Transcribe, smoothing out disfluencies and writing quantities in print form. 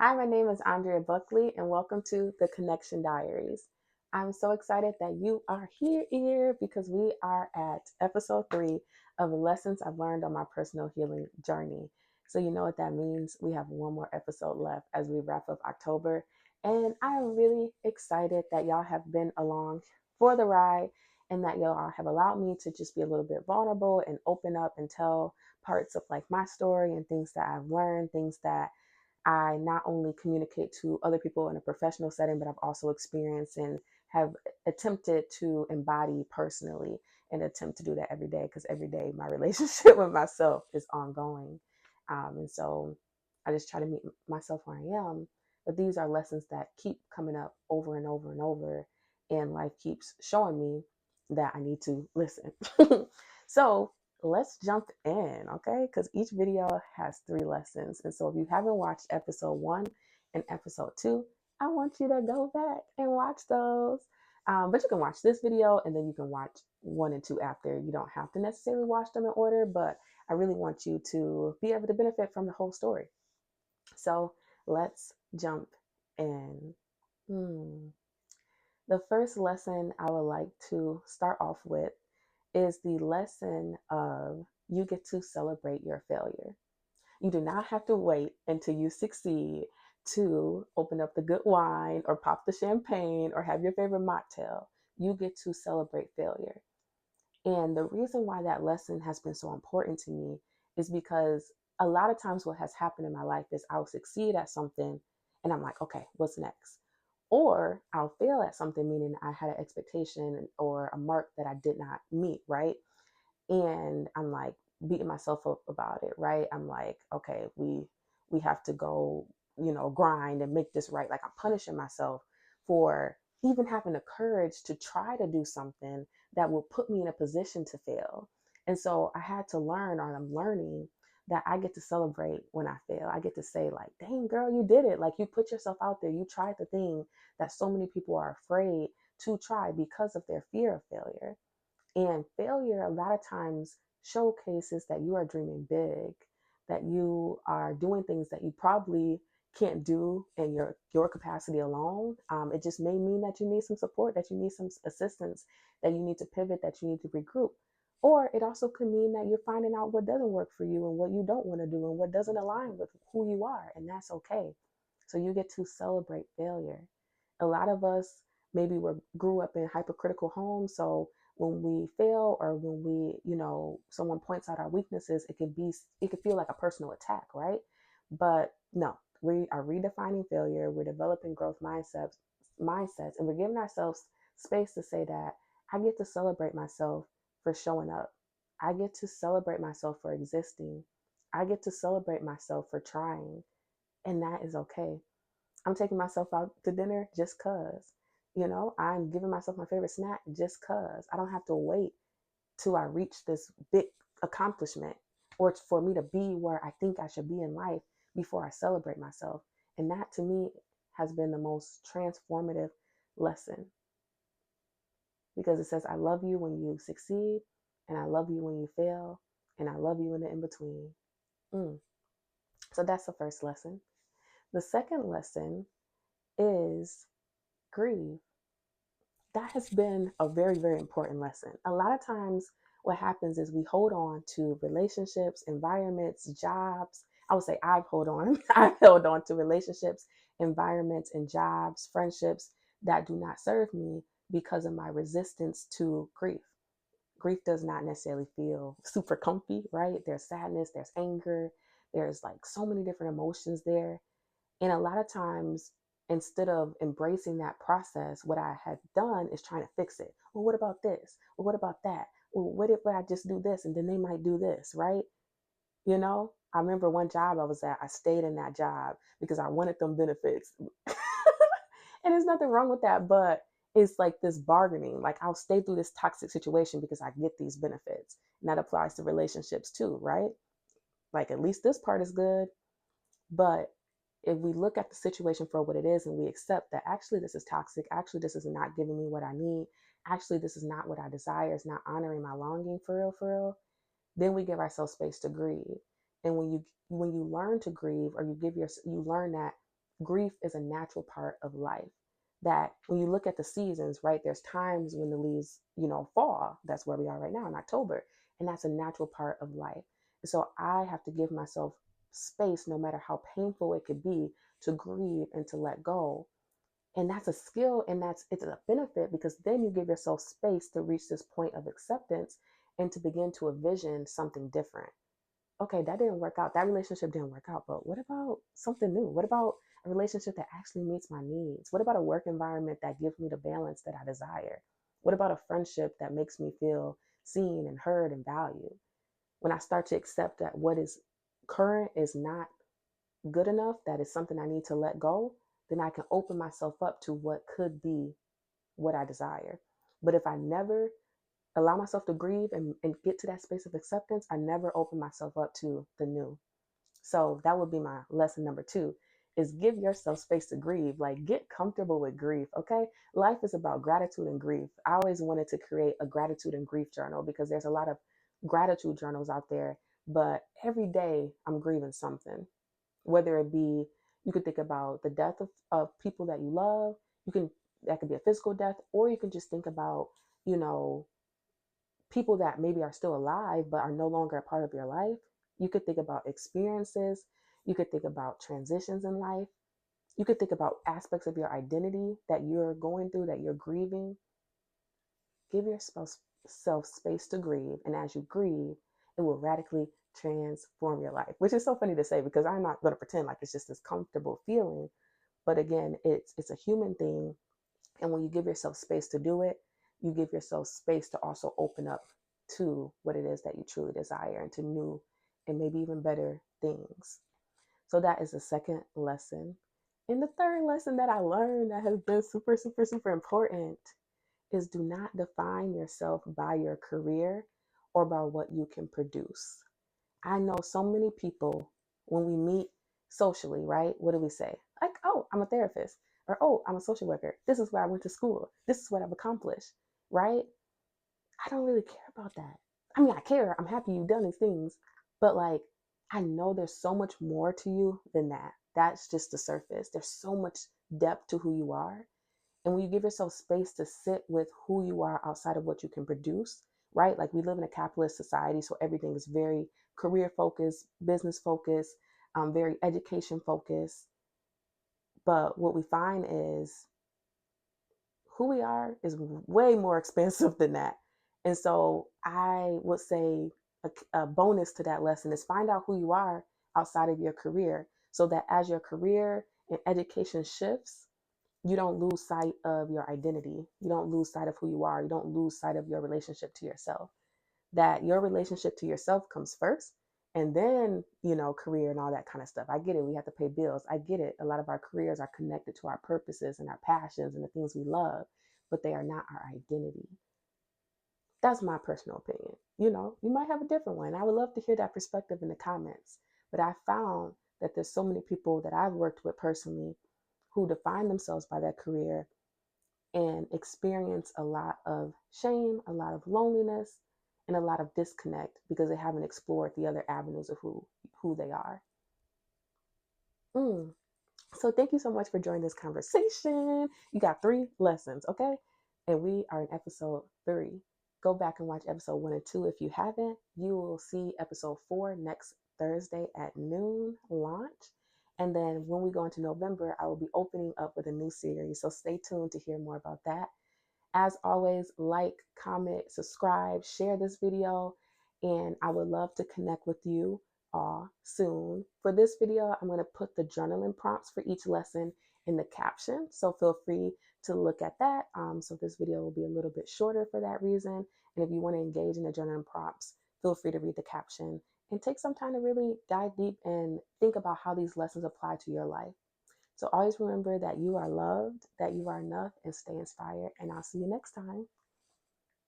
Hi, my name is Andrea Buckley, and welcome to the Connection Diaries. I'm so excited that you are here because we are at episode 3 of Lessons I've Learned on My Personal Healing Journey. So, you know what that means. We have one more episode left as we wrap up October. And I am really excited that y'all have been along for the ride and that y'all have allowed me to just be a little bit vulnerable and open up and tell parts of like my story and things that I've learned, things that I not only communicate to other people in a professional setting, but I've also experienced and have attempted to embody personally and attempt to do that every day because every day my relationship with myself is ongoing. And so I just try to meet myself where I am. But these are lessons that keep coming up over and over and over. And life keeps showing me that I need to listen. So let's jump in, okay? Because each video has 3 lessons. And so if you haven't watched episode 1 and episode 2, I want you to go back and watch those. But you can watch this video and then you can watch 1 and 2 after. You don't have to necessarily watch them in order, but I really want you to be able to benefit from the whole story. So let's jump in. The first lesson I would like to start off with is the lesson of you get to celebrate your failure. You do not have to wait until you succeed to open up the good wine or pop the champagne or have your favorite mocktail. You get to celebrate failure. And the reason why that lesson has been so important to me is because a lot of times what has happened in my life is I'll succeed at something and I'm like, okay, what's next? Or I'll fail at something, meaning I had an expectation or a mark that I did not meet, right? And I'm like beating myself up about it, right? I'm like, okay, we have to go, grind and make this right. Like I'm punishing myself for even having the courage to try to do something that will put me in a position to fail. And so I had to learn, or I'm learning, that I get to celebrate when I fail. I get to say, like, dang, girl, you did it. Like, you put yourself out there. You tried the thing that so many people are afraid to try because of their fear of failure. And failure, a lot of times, showcases that you are dreaming big, that you are doing things that you probably can't do in your capacity alone. It just may mean that you need some support, that you need some assistance, that you need to pivot, that you need to regroup. Or it also could mean that you're finding out what doesn't work for you and what you don't want to do and what doesn't align with who you are. And that's okay. So you get to celebrate failure. A lot of us maybe grew up in hypercritical homes. So when we fail or when someone points out our weaknesses, it could feel like a personal attack, right? But no, we are redefining failure. We're developing growth mindsets, and we're giving ourselves space to say that I get to celebrate myself for showing up. I get to celebrate myself for existing. I get to celebrate myself for trying, and that is okay. I'm taking myself out to dinner just cause. I'm giving myself my favorite snack just cause. I don't have to wait till I reach this big accomplishment or for me to be where I think I should be in life before I celebrate myself. And that to me has been the most transformative lesson because it says, I love you when you succeed, and I love you when you fail, and I love you in the in between. So that's the first lesson. The second lesson is grieve. That has been a very, very important lesson. A lot of times, what happens is we hold on to relationships, environments, jobs. I would say I've held on to relationships, environments, and jobs, friendships that do not serve me because of my resistance to grief. Grief does not necessarily feel super comfy, right? There's sadness, there's anger, there's like so many different emotions there. And a lot of times, instead of embracing that process, what I had done is trying to fix it. Well, what about this? Well, what about that? Well, what if I just do this and then they might do this, right? I remember one job I was at, I stayed in that job because I wanted them benefits. And there's nothing wrong with that, but it's like this bargaining. Like I'll stay through this toxic situation because I get these benefits. And that applies to relationships too, right? Like at least this part is good. But if we look at the situation for what it is and we accept that actually this is toxic, actually this is not giving me what I need, actually this is not what I desire, it's not honoring my longing for real, then we give ourselves space to grieve. And when you learn to grieve, or you learn that grief is a natural part of life. That when you look at the seasons, right, there's times when the leaves, fall. That's where we are right now in October. And that's a natural part of life. And so I have to give myself space, no matter how painful it could be, to grieve and to let go. And that's a skill, and it's a benefit, because then you give yourself space to reach this point of acceptance and to begin to envision something different. Okay, that didn't work out. That relationship didn't work out. But what about something new? What about a relationship that actually meets my needs? What about a work environment that gives me the balance that I desire? What about a friendship that makes me feel seen and heard and valued? When I start to accept that what is current is not good enough, that is something I need to let go, then I can open myself up to what could be what I desire. But if I never allow myself to grieve and get to that space of acceptance, I never open myself up to the new. So that would be my lesson number 2, is give yourself space to grieve. Like, get comfortable with grief, okay? Life is about gratitude and grief. I always wanted to create a gratitude and grief journal, because there's a lot of gratitude journals out there, but every day I'm grieving something. Whether it be, you could think about the death of people that you love, you can, that could be a physical death, or you can just think about, you know, people that maybe are still alive but are no longer a part of your life. You could think about experiences. You could think about transitions in life. You could think about aspects of your identity that you're going through, that you're grieving. Give yourself space to grieve. And as you grieve, it will radically transform your life, which is so funny to say, because I'm not going to pretend like it's just this comfortable feeling. But again, it's a human thing. And when you give yourself space to do it, you give yourself space to also open up to what it is that you truly desire, and to new and maybe even better things. So that is the second lesson. And the third lesson that I learned that has been super, super, super important is, do not define yourself by your career or by what you can produce. I know so many people, when we meet socially, right? What do we say? Like, oh, I'm a therapist, or oh, I'm a social worker. This is where I went to school. This is what I've accomplished, right? I don't really care about that. I mean, I care. I'm happy you've done these things, but like, I know there's so much more to you than that. That's just the surface. There's so much depth to who you are. And when you give yourself space to sit with who you are outside of what you can produce, right? Like, we live in a capitalist society, so everything is very career focused, business focused, very education focused. But what we find is, who we are is way more expensive than that. And so I would say a bonus to that lesson is, find out who you are outside of your career, so that as your career and education shifts, you don't lose sight of your identity. You don't lose sight of who you are. You don't lose sight of your relationship to yourself. That your relationship to yourself comes first, and then, career and all that kind of stuff. I get it. We have to pay bills. I get it. A lot of our careers are connected to our purposes and our passions and the things we love, but they are not our identity. That's my personal opinion. You might have a different one. I would love to hear that perspective in the comments. But I found that there's so many people that I've worked with personally who define themselves by their career and experience a lot of shame, a lot of loneliness, and a lot of disconnect, because they haven't explored the other avenues of who they are. Mm. So thank you so much for joining this conversation. You got 3 lessons, okay? And we are in episode 3. Go back and watch episode 1 and 2 if you haven't. You will see episode 4 next Thursday at noon launch. And then when we go into November, I will be opening up with a new series. So stay tuned to hear more about that. As always, like, comment, subscribe, share this video, and I would love to connect with you all soon. For this video, I'm going to put the journaling prompts for each lesson in the caption, so feel free to look at that. So this video will be a little bit shorter for that reason. And if you want to engage in the journaling prompts, feel free to read the caption and take some time to really dive deep and think about how these lessons apply to your life. So always remember that you are loved, that you are enough, and stay inspired. And I'll see you next time.